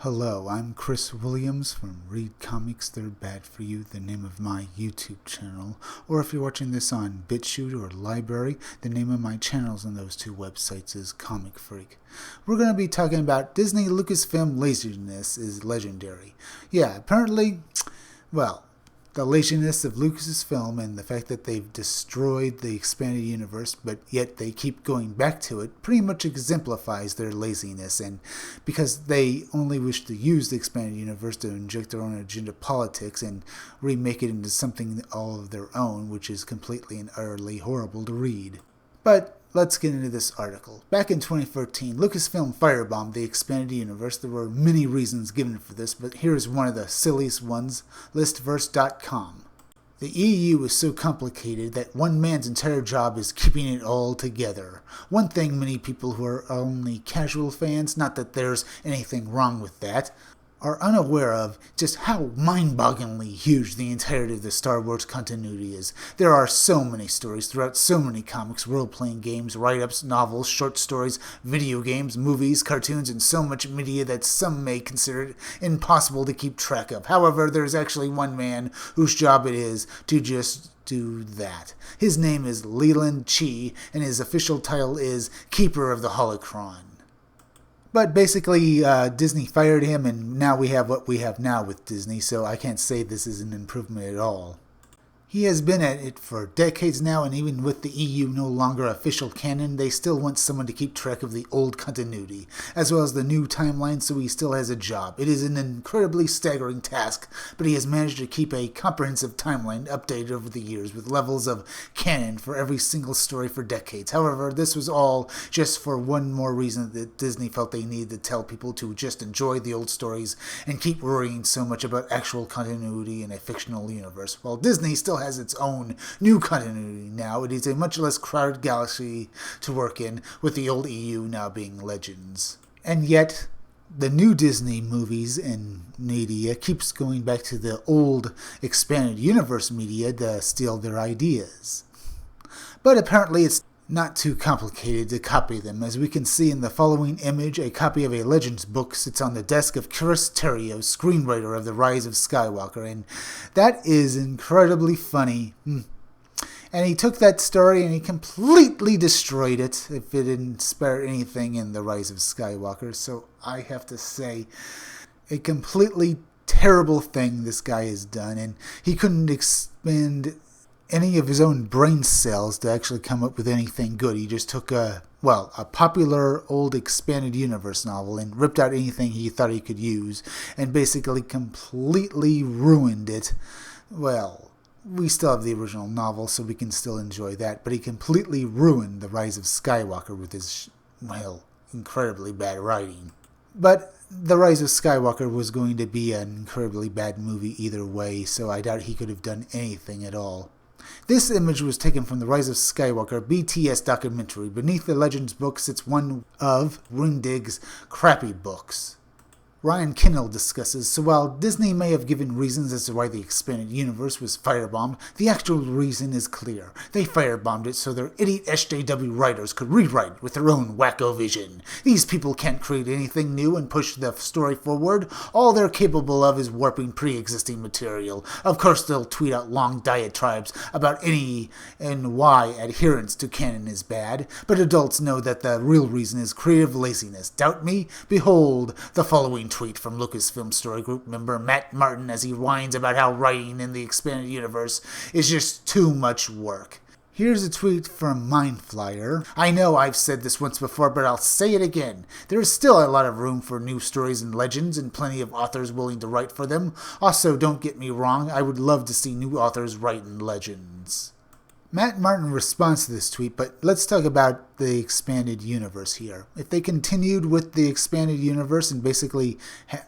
Hello, I'm Chris Williams from Read Comics They're Bad For You, the name of my YouTube channel. Or if you're watching this on BitChute or Library, the name of my channels on those two websites is Comic Freak. We're going to be talking about Disney Lucasfilm laziness is legendary. Yeah, apparently, well, the laziness of Lucasfilm and the fact that they've destroyed the expanded universe, but yet they keep going back to it, pretty much exemplifies their laziness. And because they only wish to use the expanded universe to inject their own agenda politics and remake it into something all of their own, which is completely and utterly horrible to read. But let's get into this article. Back in 2013, Lucasfilm firebombed the expanded universe. There were many reasons given for this, but here's one of the silliest ones, listverse.com. The EU is so complicated that one man's entire job is keeping it all together. One thing many people who are only casual fans, not that there's anything wrong with that, are unaware of just how mind-bogglingly huge the entirety of the Star Wars continuity is. There are so many stories throughout so many comics, role-playing games, write-ups, novels, short stories, video games, movies, cartoons, and so much media that some may consider it impossible to keep track of. However, there's actually one man whose job it is to just do that. His name is Leland Chee, and his official title is Keeper of the Holocron. But basically, Disney fired him, and now we have what we have now with Disney, so I can't say this is an improvement at all. He has been at it for decades now, and even with the EU no longer official canon, they still want someone to keep track of the old continuity, as well as the new timeline, so he still has a job. It is an incredibly staggering task, but he has managed to keep a comprehensive timeline updated over the years with levels of canon for every single story for decades. However, this was all just for one more reason that Disney felt they needed to tell people to just enjoy the old stories and keep worrying so much about actual continuity in a fictional universe. While Disney still has its own new continuity now, it is a much less crowded galaxy to work in, with the old EU now being legends. And yet, the new Disney movies and media keeps going back to the old expanded universe media to steal their ideas. But apparently it's not too complicated to copy them. As we can see in the following image, a copy of a Legends book sits on the desk of Chris Terrio, screenwriter of The Rise of Skywalker, and that is incredibly funny. And he took that story and he completely destroyed it, if it didn't spare anything in The Rise of Skywalker. So I have to say, a completely terrible thing this guy has done, and he couldn't expend any of his own brain cells to actually come up with anything good. He just took a popular old expanded universe novel and ripped out anything he thought he could use and basically completely ruined it. Well, we still have the original novel, so we can still enjoy that, but he completely ruined The Rise of Skywalker with his, incredibly bad writing. But The Rise of Skywalker was going to be an incredibly bad movie either way, so I doubt he could have done anything at all. This image was taken from the Rise of Skywalker BTS documentary. Beneath the Legends book sits one of Rindig's crappy books. Ryan Kindle discusses, so while Disney may have given reasons as to why the expanded universe was firebombed, the actual reason is clear. They firebombed it so their idiot SJW writers could rewrite it with their own wacko vision. These people can't create anything new and push the story forward. All they're capable of is warping pre-existing material. Of course, they'll tweet out long diatribes about any and why adherence to canon is bad, but adults know that the real reason is creative laziness. Doubt me? Behold the following tweet from Lucasfilm Story Group member Matt Martin as he whines about how writing in the expanded universe is just too much work. Here's a tweet from Mindflyer. I know I've said this once before, but I'll say it again. There is still a lot of room for new stories and legends, and plenty of authors willing to write for them. Also, don't get me wrong, I would love to see new authors write in legends. Matt Martin responds to this tweet, but let's talk about the expanded universe here. If they continued with the expanded universe and basically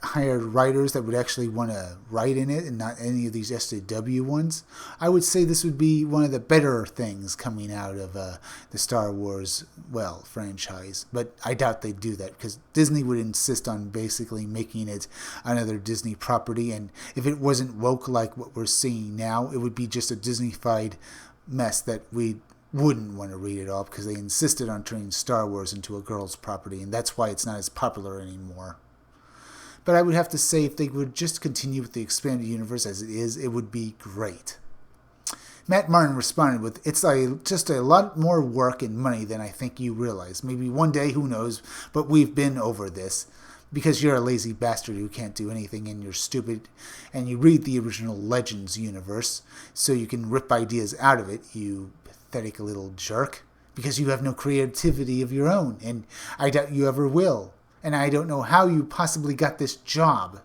hired writers that would actually want to write in it and not any of these SJW ones, I would say this would be one of the better things coming out of the Star Wars, franchise. But I doubt they'd do that because Disney would insist on basically making it another Disney property, and if it wasn't woke like what we're seeing now, it would be just a Disney-fied mess that we wouldn't want to read it all because they insisted on turning Star Wars into a girls' property, and that's why it's not as popular anymore. But I would have to say if they would just continue with the expanded universe as it is, it would be great. Matt Martin responded with, "It's just a lot more work and money than I think you realize. Maybe one day, who knows, but we've been over this. Because you're a lazy bastard who can't do anything and you're stupid and you read the original Legends universe so you can rip ideas out of it, you pathetic little jerk. Because you have no creativity of your own, and I doubt you ever will. And I don't know how you possibly got this job.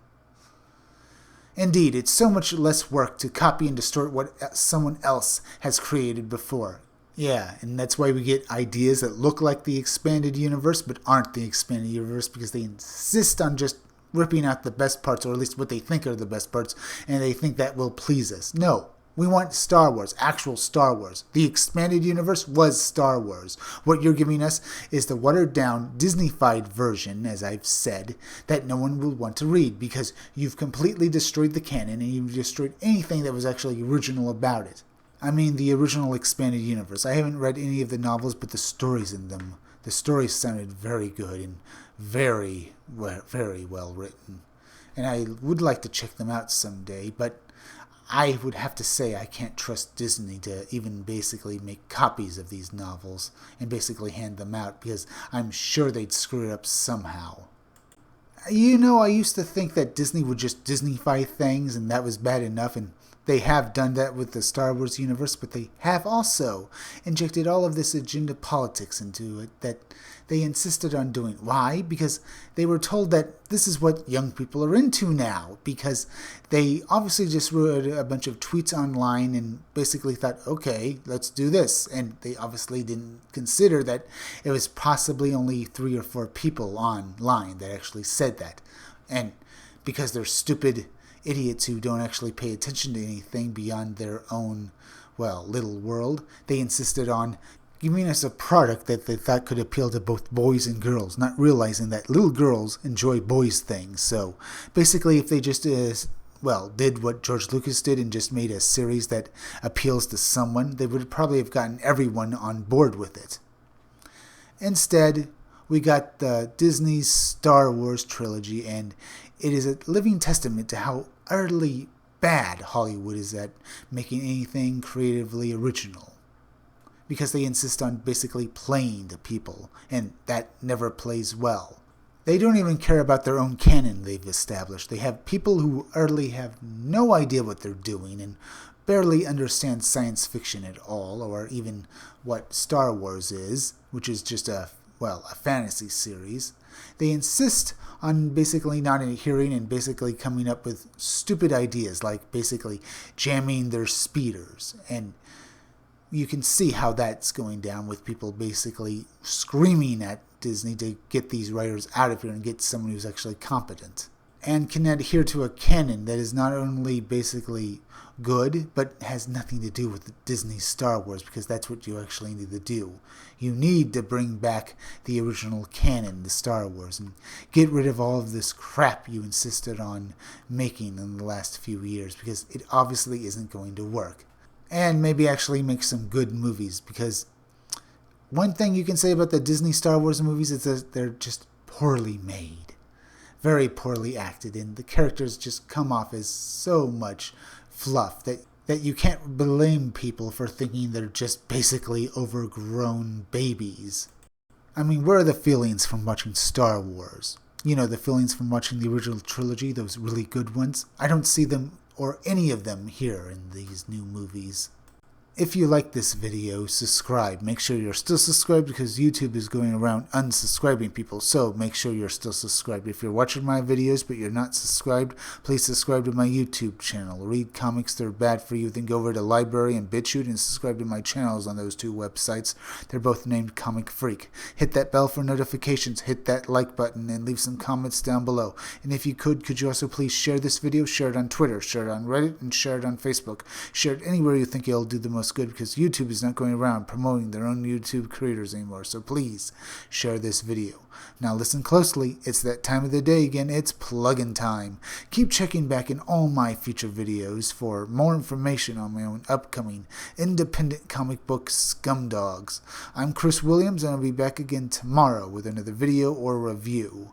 Indeed, it's so much less work to copy and distort what someone else has created before. Yeah, and that's why we get ideas that look like the expanded universe but aren't the expanded universe, because they insist on just ripping out the best parts, or at least what they think are the best parts, and they think that will please us. No, we want Star Wars, actual Star Wars. The expanded universe was Star Wars. What you're giving us is the watered-down, Disney-fied version, as I've said, that no one will want to read, because you've completely destroyed the canon, and you've destroyed anything that was actually original about it. I mean, the original expanded universe. I haven't read any of the novels, but the stories in them. The stories sounded very good and very well written. And I would like to check them out someday, but I would have to say I can't trust Disney to even basically make copies of these novels and basically hand them out, because I'm sure they'd screw it up somehow. You know, I used to think that Disney would just Disney-fy things and that was bad enough, and they have done that with the Star Wars universe, but they have also injected all of this agenda politics into it that they insisted on doing. Why? Because they were told that this is what young people are into now, because they obviously just wrote a bunch of tweets online and basically thought, okay, let's do this. And they obviously didn't consider that it was possibly only 3 or 4 people online that actually said that. And because they're stupid idiots who don't actually pay attention to anything beyond their own, well, little world, they insisted on giving us a product that they thought could appeal to both boys and girls, not realizing that little girls enjoy boys' things. So basically, if they just did what George Lucas did and just made a series that appeals to someone, they would probably have gotten everyone on board with it. Instead, we got the Disney's Star Wars trilogy, and it is a living testament to how utterly bad Hollywood is at making anything creatively original. Because they insist on basically playing to people, and that never plays well. They don't even care about their own canon they've established. They have people who utterly have no idea what they're doing and barely understand science fiction at all, or even what Star Wars is, which is just a fantasy series. They insist on basically not adhering and basically coming up with stupid ideas, like basically jamming their speeders. And you can see how that's going down with people basically screaming at Disney to get these writers out of here and get someone who's actually competent and can adhere to a canon that is not only basically good, but has nothing to do with Disney Star Wars, because that's what you actually need to do. You need to bring back the original canon, the Star Wars, and get rid of all of this crap you insisted on making in the last few years, because it obviously isn't going to work. And maybe actually make some good movies, because one thing you can say about the Disney Star Wars movies is that they're just poorly made, very poorly acted, and the characters just come off as so much fluff that you can't blame people for thinking they're just basically overgrown babies. I mean, where are the feelings from watching Star Wars? You know, the feelings from watching the original trilogy, those really good ones? I don't see them or any of them here in these new movies. If you like this video, subscribe. Make sure you're still subscribed, because YouTube is going around unsubscribing people, so make sure you're still subscribed. If you're watching my videos but you're not subscribed, please subscribe to my YouTube channel. Read comics that are bad for you, then go over to Library and BitChute and subscribe to my channels on those 2 websites. They're both named Comic Freak. Hit that bell for notifications, hit that like button, and leave some comments down below. And if you could you also please share this video, share it on Twitter, share it on Reddit, and share it on Facebook. Share it anywhere you think it'll do the most good, because YouTube is not going around promoting their own YouTube creators anymore. So please share this video. Now listen closely. It's that time of the day again. It's plug-in time. Keep checking back in all my future videos for more information on my own upcoming independent comic book scumdogs. I'm Chris Williams, and I'll be back again tomorrow with another video or review.